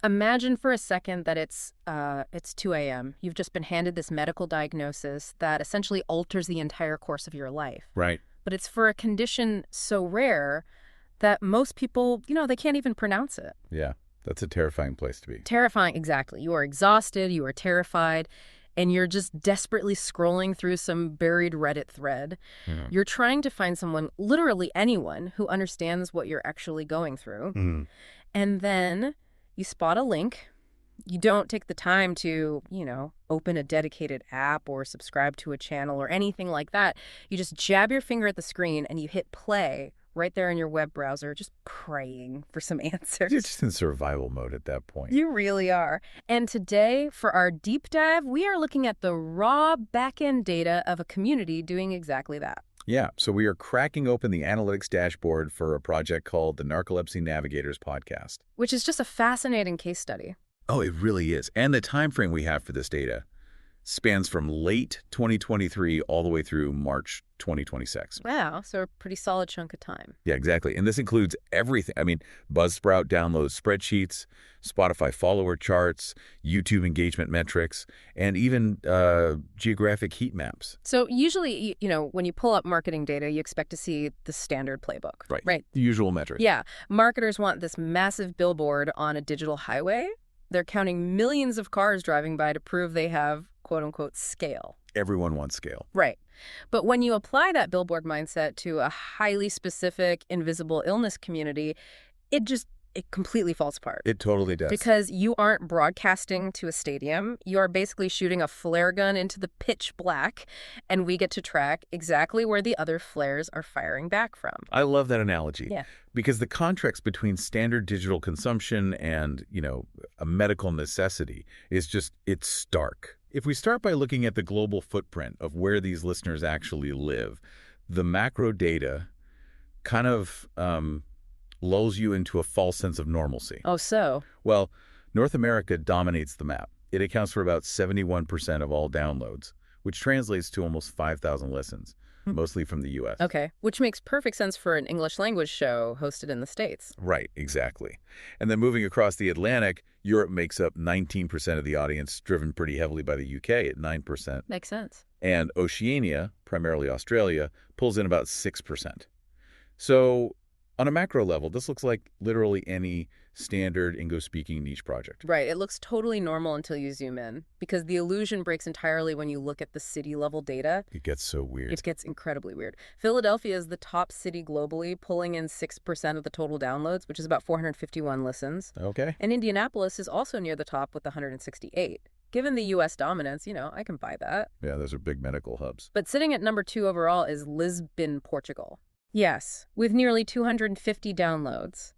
Imagine for a second that it's 2 a.m. You've just been handed this medical diagnosis that essentially alters the entire course of your life. Right. But it's for a condition so rare that most people, they can't even pronounce it. Yeah, that's a terrifying place to be. Terrifying, exactly. You are exhausted, you are terrified, and you're just desperately scrolling through some buried Reddit thread. Yeah. You're trying to find someone, literally anyone, who understands what you're actually going through. Mm. And then you spot a link. You don't take the time to, open a dedicated app or subscribe to a channel or anything like that. You just jab your finger at the screen and you hit play right there in your web browser, just praying for some answers. You're just in survival mode at that point. You really are. And today, for our deep dive, we are looking at the raw back-end data of a community doing exactly that. Yeah, so we are cracking open the analytics dashboard for a project called the Narcolepsy Navigators podcast. Which is just a fascinating case study. Oh, it really is. And the time frame we have for this data spans from late 2023 all the way through March 2026. Wow, so a pretty solid chunk of time. Yeah, exactly. And this includes everything. I mean, Buzzsprout downloads spreadsheets, Spotify follower charts, YouTube engagement metrics, and even geographic heat maps. So usually, when you pull up marketing data, you expect to see the standard playbook. Right. The usual metric. Yeah. Marketers want this massive billboard on a digital highway. They're counting millions of cars driving by to prove they have, quote unquote, scale. Everyone wants scale. Right. But when you apply that billboard mindset to a highly specific invisible illness community, it completely falls apart. It totally does. Because you aren't broadcasting to a stadium. You are basically shooting a flare gun into the pitch black, and we get to track exactly where the other flares are firing back from. I love that analogy. Yeah. Because the contrast between standard digital consumption and, a medical necessity is it's stark. If we start by looking at the global footprint of where these listeners actually live, the macro data kind of lulls you into a false sense of normalcy. Oh, so? Well, North America dominates the map. It accounts for about 71% of all downloads, which translates to almost 5,000 listens, mostly from the U.S. Okay, which makes perfect sense for an English language show hosted in the States. Right, exactly. And then moving across the Atlantic, Europe makes up 19% of the audience, driven pretty heavily by the UK at 9%. Makes sense. And Oceania, primarily Australia, pulls in about 6%. So on a macro level, this looks like literally any standard English-speaking niche project. Right. It looks totally normal until you zoom in, because the illusion breaks entirely when you look at the city-level data. It gets so weird. It gets incredibly weird. Philadelphia is the top city globally, pulling in 6% of the total downloads, which is about 451 listens. Okay. And Indianapolis is also near the top with 168. Given the U.S. dominance, I can buy that. Yeah, those are big medical hubs. But sitting at number 2 overall is Lisbon, Portugal. Yes, with nearly 250 downloads.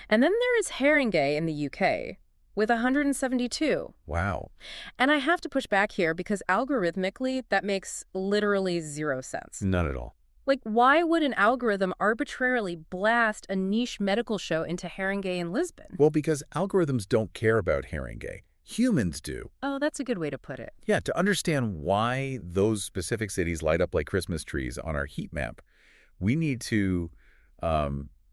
And then there is Haringey in the UK, with 172. Wow. And I have to push back here because algorithmically, that makes literally zero sense. None at all. Like, why would an algorithm arbitrarily blast a niche medical show into Haringey in Lisbon? Well, because algorithms don't care about Haringey. Humans do. Oh, that's a good way to put it. Yeah, to understand why those specific cities light up like Christmas trees on our heat map, we need to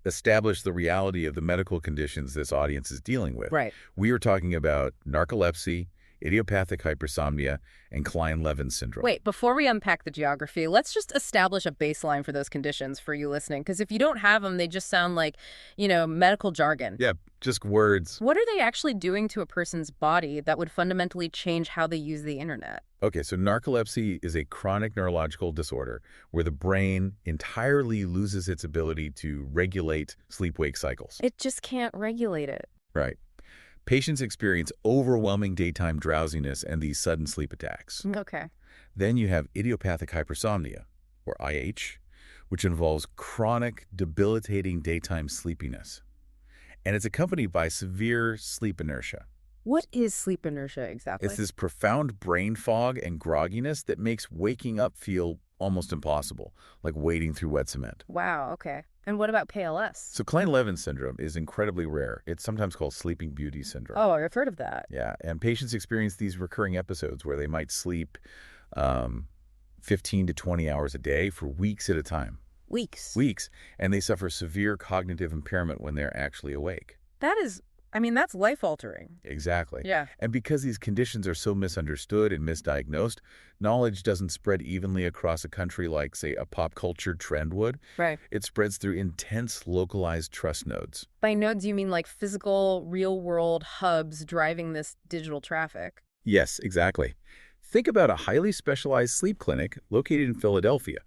establish the reality of the medical conditions this audience is dealing with. Right. We are talking about narcolepsy, idiopathic hypersomnia, and Klein-Levin syndrome. Wait, before we unpack the geography, let's just establish a baseline for those conditions for you listening, because if you don't have them, they just sound like, medical jargon. Yeah, just words. What are they actually doing to a person's body that would fundamentally change how they use the internet? Okay, so narcolepsy is a chronic neurological disorder where the brain entirely loses its ability to regulate sleep-wake cycles. It just can't regulate it. Right. Patients experience overwhelming daytime drowsiness and these sudden sleep attacks. Okay. Then you have idiopathic hypersomnia, or IH, which involves chronic, debilitating daytime sleepiness. And it's accompanied by severe sleep inertia. What is sleep inertia exactly? It's this profound brain fog and grogginess that makes waking up feel almost impossible, like wading through wet cement. Wow, okay. And what about KLS? So Klein-Levin syndrome is incredibly rare. It's sometimes called Sleeping Beauty syndrome. Oh, I've heard of that. Yeah, and patients experience these recurring episodes where they might sleep 15 to 20 hours a day for weeks at a time. Weeks? Weeks. And they suffer severe cognitive impairment when they're actually awake. That is I mean, that's life-altering. Exactly. Yeah. And because these conditions are so misunderstood and misdiagnosed, knowledge doesn't spread evenly across a country like, say, a pop culture trend would. Right. It spreads through intense, localized trust nodes. By nodes, you mean like physical, real-world hubs driving this digital traffic? Yes, exactly. Think about a highly specialized sleep clinic located in Philadelphia,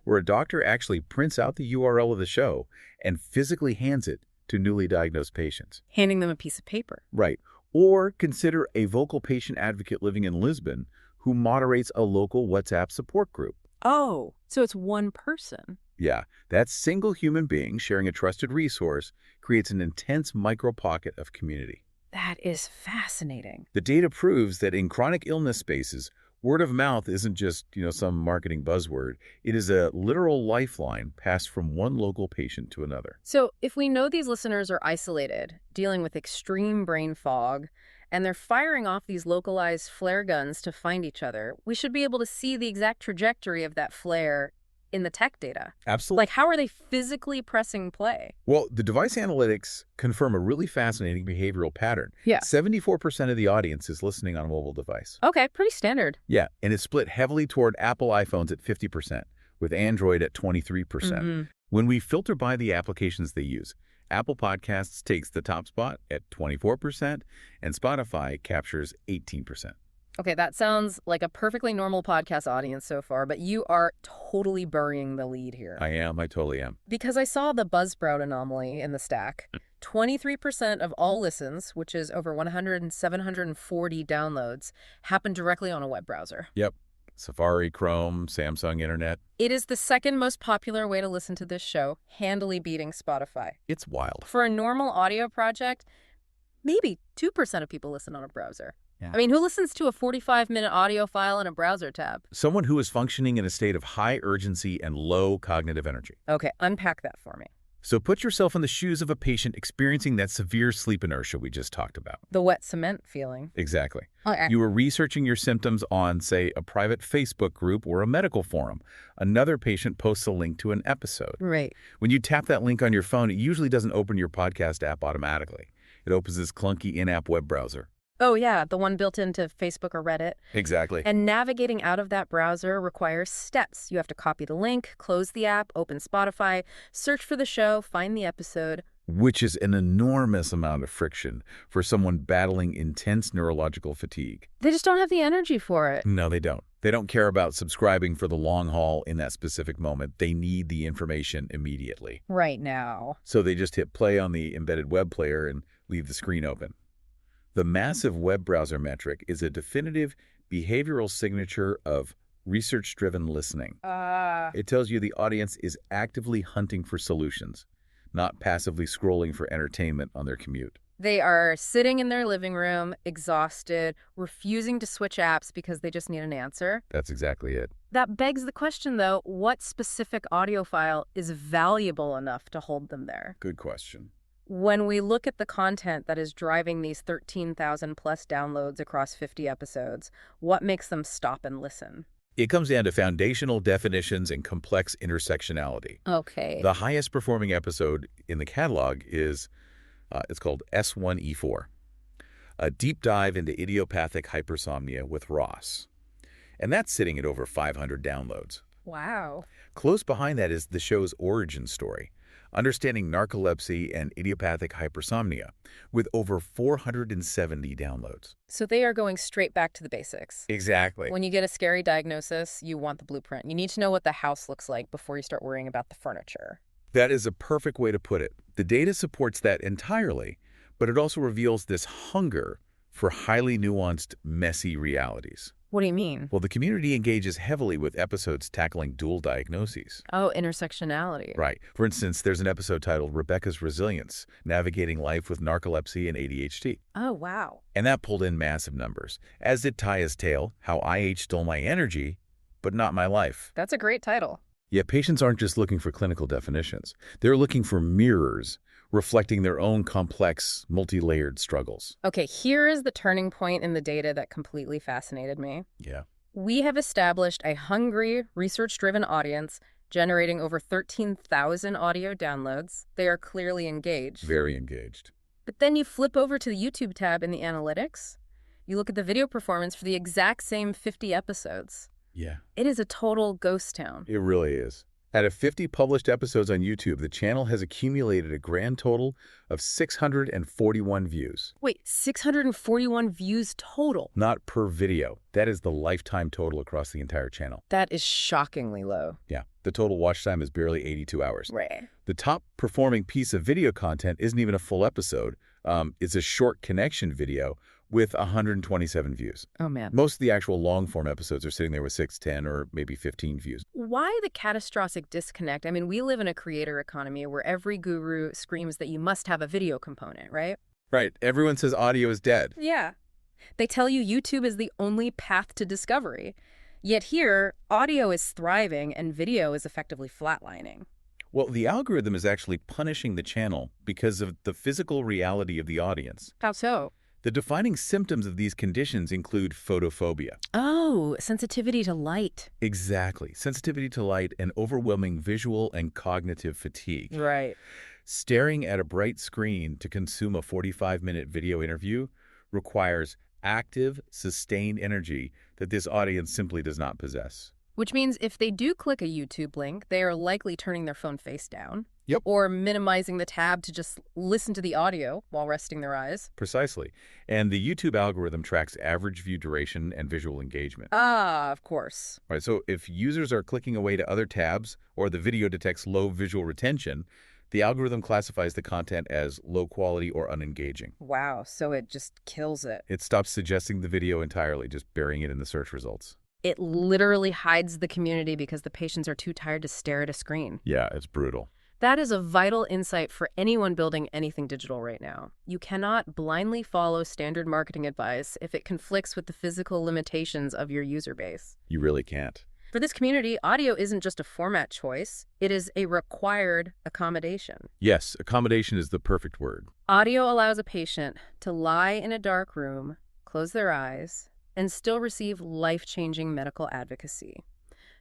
where a doctor actually prints out the URL of the show and physically hands it to newly diagnosed patients. Handing them a piece of paper. Right. Or consider a vocal patient advocate living in Lisbon who moderates a local WhatsApp support group. Oh, so it's one person. Yeah, that single human being sharing a trusted resource creates an intense micro-pocket of community. That is fascinating. The data proves that in chronic illness spaces, word of mouth isn't just, some marketing buzzword. It is a literal lifeline passed from one local patient to another. So if we know these listeners are isolated, dealing with extreme brain fog, and they're firing off these localized flare guns to find each other, we should be able to see the exact trajectory of that flare in the tech data. Absolutely. Like, how are they physically pressing play? Well, the device analytics confirm a really fascinating behavioral pattern. Yeah. 74% of the audience is listening on a mobile device. Okay, pretty standard. Yeah, and it's split heavily toward Apple iPhones at 50%, with Android at 23%. When we filter by the applications they use, Apple Podcasts takes the top spot at 24%, and Spotify captures 18%. Okay, that sounds like a perfectly normal podcast audience so far, but you are totally burying the lead here. I totally am. Because I saw the Buzzsprout anomaly in the stack. 23% of all listens, which is over 740 downloads, happen directly on a web browser. Yep. Safari, Chrome, Samsung Internet. It is the second most popular way to listen to this show, handily beating Spotify. It's wild. For a normal audio project, maybe 2% of people listen on a browser. Yeah. I mean, who listens to a 45-minute audio file in a browser tab? Someone who is functioning in a state of high urgency and low cognitive energy. Okay, unpack that for me. So put yourself in the shoes of a patient experiencing that severe sleep inertia we just talked about. The wet cement feeling. Exactly. Okay. You were researching your symptoms on, say, a private Facebook group or a medical forum. Another patient posts a link to an episode. Right. When you tap that link on your phone, it usually doesn't open your podcast app automatically. It opens this clunky in-app web browser. Oh, yeah, the one built into Facebook or Reddit. Exactly. And navigating out of that browser requires steps. You have to copy the link, close the app, open Spotify, search for the show, find the episode. Which is an enormous amount of friction for someone battling intense neurological fatigue. They just don't have the energy for it. No, they don't. They don't care about subscribing for the long haul in that specific moment. They need the information immediately. Right now. So they just hit play on the embedded web player and leave the screen open. The massive web browser metric is a definitive behavioral signature of research-driven listening. It tells you the audience is actively hunting for solutions, not passively scrolling for entertainment on their commute. They are sitting in their living room, exhausted, refusing to switch apps because they just need an answer. That's exactly it. That begs the question, though, what specific audio file is valuable enough to hold them there? Good question. When we look at the content that is driving these 13,000 plus downloads across 50 episodes, what makes them stop and listen? It comes down to foundational definitions and complex intersectionality. Okay. The highest performing episode in the catalog is, it's called S1E4, a deep dive into idiopathic hypersomnia with Ross. And that's sitting at over 500 downloads. Wow. Close behind that is the show's origin story, Understanding Narcolepsy and Idiopathic Hypersomnia, with over 470 downloads. So they are going straight back to the basics. Exactly. When you get a scary diagnosis, you want the blueprint. You need to know what the house looks like before you start worrying about the furniture. That is a perfect way to put it. The data supports that entirely, but it also reveals this hunger for highly nuanced, messy realities. What do you mean? Well, the community engages heavily with episodes tackling dual diagnoses. Oh, intersectionality. Right. For instance, there's an episode titled Rebecca's Resilience, Navigating Life with Narcolepsy and ADHD. Oh, wow. And that pulled in massive numbers, as did Taya's Tale, How IH Stole My Energy, but Not My Life. That's a great title. Yet patients aren't just looking for clinical definitions. They're looking for mirrors reflecting their own complex, multi-layered struggles. Okay, here is the turning point in the data that completely fascinated me. Yeah. We have established a hungry, research-driven audience generating over 13,000 audio downloads. They are clearly engaged. Very engaged. But then you flip over to the YouTube tab in the analytics. You look at the video performance for the exact same 50 episodes. Yeah. It is a total ghost town. It really is. Out of 50 published episodes on YouTube, the channel has accumulated a grand total of 641 views. Wait, 641 views total? Not per video. That is the lifetime total across the entire channel. That is shockingly low. Yeah. The total watch time is barely 82 hours. Right. The top performing piece of video content isn't even a full episode. It's a short connection video with 127 views. Oh, man. Most of the actual long-form episodes are sitting there with 6, 10, or maybe 15 views. Why the catastrophic disconnect? I mean, we live in a creator economy where every guru screams that you must have a video component, right? Right. Everyone says audio is dead. Yeah. They tell you YouTube is the only path to discovery. Yet here, audio is thriving and video is effectively flatlining. Well, the algorithm is actually punishing the channel because of the physical reality of the audience. How so? The defining symptoms of these conditions include photophobia. Oh, sensitivity to light. Exactly. Sensitivity to light and overwhelming visual and cognitive fatigue. Right. Staring at a bright screen to consume a 45-minute video interview requires active, sustained energy that this audience simply does not possess. Which means if they do click a YouTube link, they are likely turning their phone face down. Yep. Or minimizing the tab to just listen to the audio while resting their eyes. Precisely. And the YouTube algorithm tracks average view duration and visual engagement. Ah, of course. Right, so if users are clicking away to other tabs or the video detects low visual retention, the algorithm classifies the content as low quality or unengaging. Wow, so it just kills it. It stops suggesting the video entirely, just burying it in the search results. It literally hides the community because the patients are too tired to stare at a screen. Yeah, it's brutal. That is a vital insight for anyone building anything digital right now. You cannot blindly follow standard marketing advice if it conflicts with the physical limitations of your user base. You really can't. For this community, audio isn't just a format choice, it is a required accommodation. Yes, accommodation is the perfect word. Audio allows a patient to lie in a dark room, close their eyes, and still receive life-changing medical advocacy.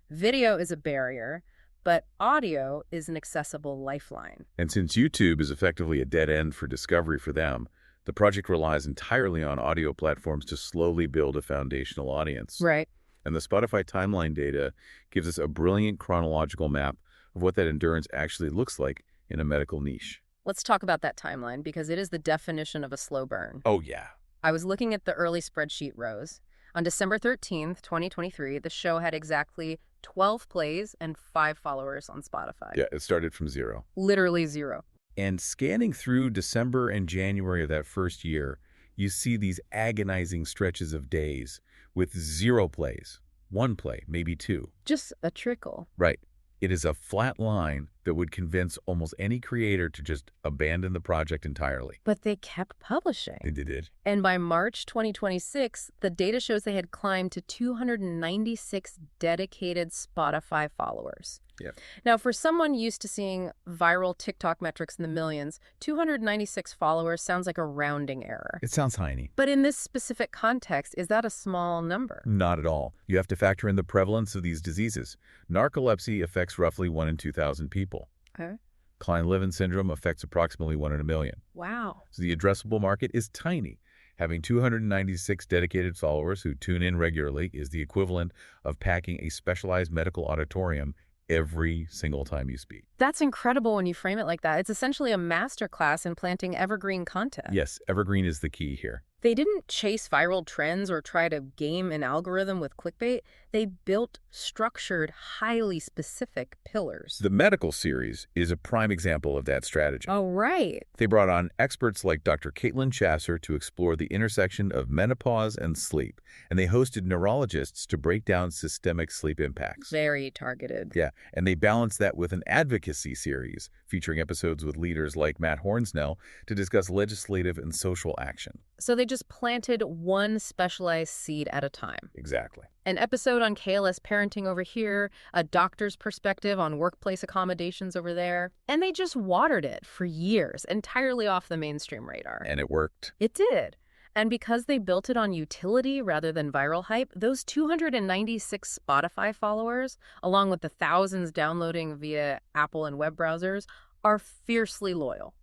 Video is a barrier, but audio is an accessible lifeline. And since YouTube is effectively a dead end for discovery for them, the project relies entirely on audio platforms to slowly build a foundational audience. Right. And the Spotify timeline data gives us a brilliant chronological map of what that endurance actually looks like in a medical niche. Let's talk about that timeline because it is the definition of a slow burn. Oh, yeah. I was looking at the early spreadsheet rows. On December 13th, 2023, the show had exactly 12 plays and 5 followers on Spotify. Yeah, it started from 0. Literally 0. And scanning through December and January of that first year, you see these agonizing stretches of days with 0 plays, 1 play, maybe 2. Just a trickle. Right. It is a flat line that would convince almost any creator to just abandon the project entirely. But they kept publishing. They did. And by March 2026, the data shows they had climbed to 296 dedicated Spotify followers. Yep. Now, for someone used to seeing viral TikTok metrics in the millions, 296 followers sounds like a rounding error. It sounds tiny. But in this specific context, is that a small number? Not at all. You have to factor in the prevalence of these diseases. Narcolepsy affects roughly 1 in 2,000 people. Okay. Klein-Levin syndrome affects approximately 1 in a million. Wow. So the addressable market is tiny. Having 296 dedicated followers who tune in regularly is the equivalent of packing a specialized medical auditorium every single time you speak. That's incredible when you frame it like that. It's essentially a masterclass in planting evergreen content. Yes, evergreen is the key here. They didn't chase viral trends or try to game an algorithm with clickbait. They built structured, highly specific pillars. The medical series is a prime example of that strategy. Oh, right. They brought on experts like Dr. Caitlin Chasser to explore the intersection of menopause and sleep, and they hosted neurologists to break down systemic sleep impacts. Very targeted. Yeah, and they balanced that with an advocacy series featuring episodes with leaders like Matt Hornsnell to discuss legislative and social action. So they just planted one specialized seed at a time. Exactly. An episode on KLS parenting over here, a doctor's perspective on workplace accommodations over there, and they just watered it for years, entirely off the mainstream radar. And it worked. It did. And because they built it on utility rather than viral hype, those 296 Spotify followers, along with the thousands downloading via Apple and web browsers, are fiercely loyal.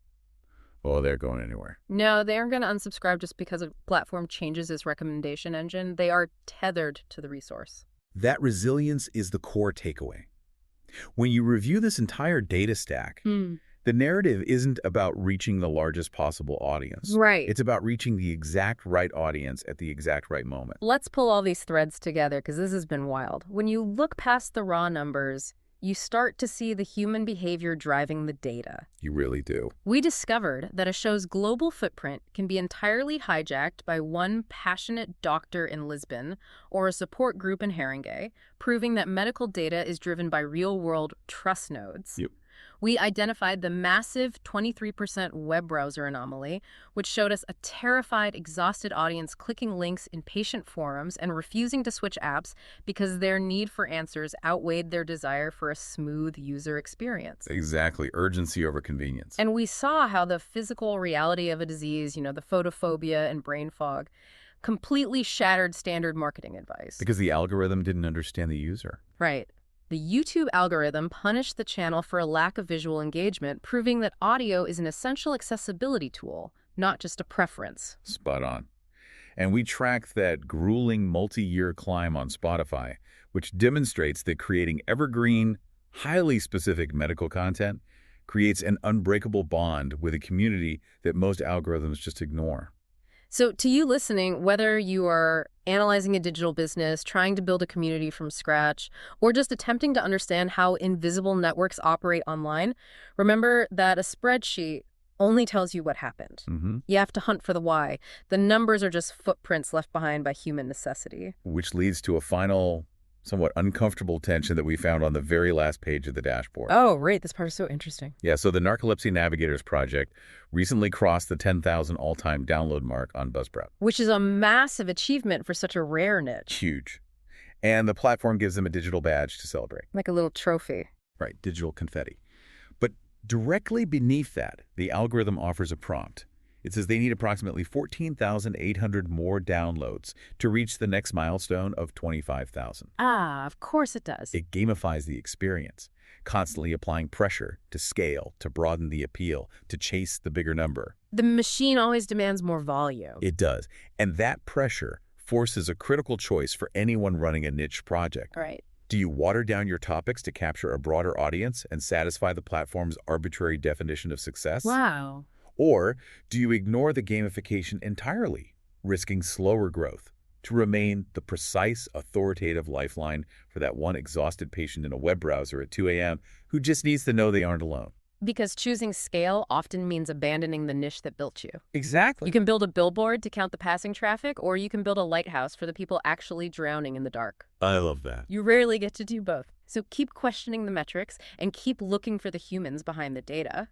Oh, they're going anywhere. No, they aren't going to unsubscribe just because a platform changes its recommendation engine. They are tethered to the resource. That resilience is the core takeaway. When you review this entire data stack, the narrative isn't about reaching the largest possible audience. Right. It's about reaching the exact right audience at the exact right moment. Let's pull all these threads together because this has been wild. When you look past the raw numbers, you start to see the human behavior driving the data. You really do. We discovered that a show's global footprint can be entirely hijacked by one passionate doctor in Lisbon or a support group in Haringey, proving that medical data is driven by real-world trust nodes. Yep. We identified the massive 23% web browser anomaly, which showed us a terrified, exhausted audience clicking links in patient forums and refusing to switch apps because their need for answers outweighed their desire for a smooth user experience. Exactly. Urgency over convenience. And we saw how the physical reality of a disease, the photophobia and brain fog, completely shattered standard marketing advice. Because the algorithm didn't understand the user. Right. The YouTube algorithm punished the channel for a lack of visual engagement, proving that audio is an essential accessibility tool, not just a preference. Spot on. And we tracked that grueling multi-year climb on Spotify, which demonstrates that creating evergreen, highly specific medical content creates an unbreakable bond with a community that most algorithms just ignore. So to you listening, whether you are analyzing a digital business, trying to build a community from scratch, or just attempting to understand how invisible networks operate online, remember that a spreadsheet only tells you what happened. You have to hunt for the why. The numbers are just footprints left behind by human necessity. Which leads to a final, somewhat uncomfortable tension that we found on the very last page of the dashboard. Oh, right. This part is so interesting. Yeah, so the Narcolepsy Navigators project recently crossed the 10,000 all-time download mark on Buzzsprout. Which is a massive achievement for such a rare niche. Huge. And the platform gives them a digital badge to celebrate. Like a little trophy. Right, digital confetti. But directly beneath that, the algorithm offers a prompt. It says they need approximately 14,800 more downloads to reach the next milestone of 25,000. Ah, of course it does. It gamifies the experience, constantly applying pressure to scale, to broaden the appeal, to chase the bigger number. The machine always demands more volume. It does. And that pressure forces a critical choice for anyone running a niche project. Right. Do you water down your topics to capture a broader audience and satisfy the platform's arbitrary definition of success? Wow. Or do you ignore the gamification entirely, risking slower growth to remain the precise, authoritative lifeline for that one exhausted patient in a web browser at 2 a.m. who just needs to know they aren't alone? Because choosing scale often means abandoning the niche that built you. Exactly. You can build a billboard to count the passing traffic, or you can build a lighthouse for the people actually drowning in the dark. I love that. You rarely get to do both. So keep questioning the metrics and keep looking for the humans behind the data.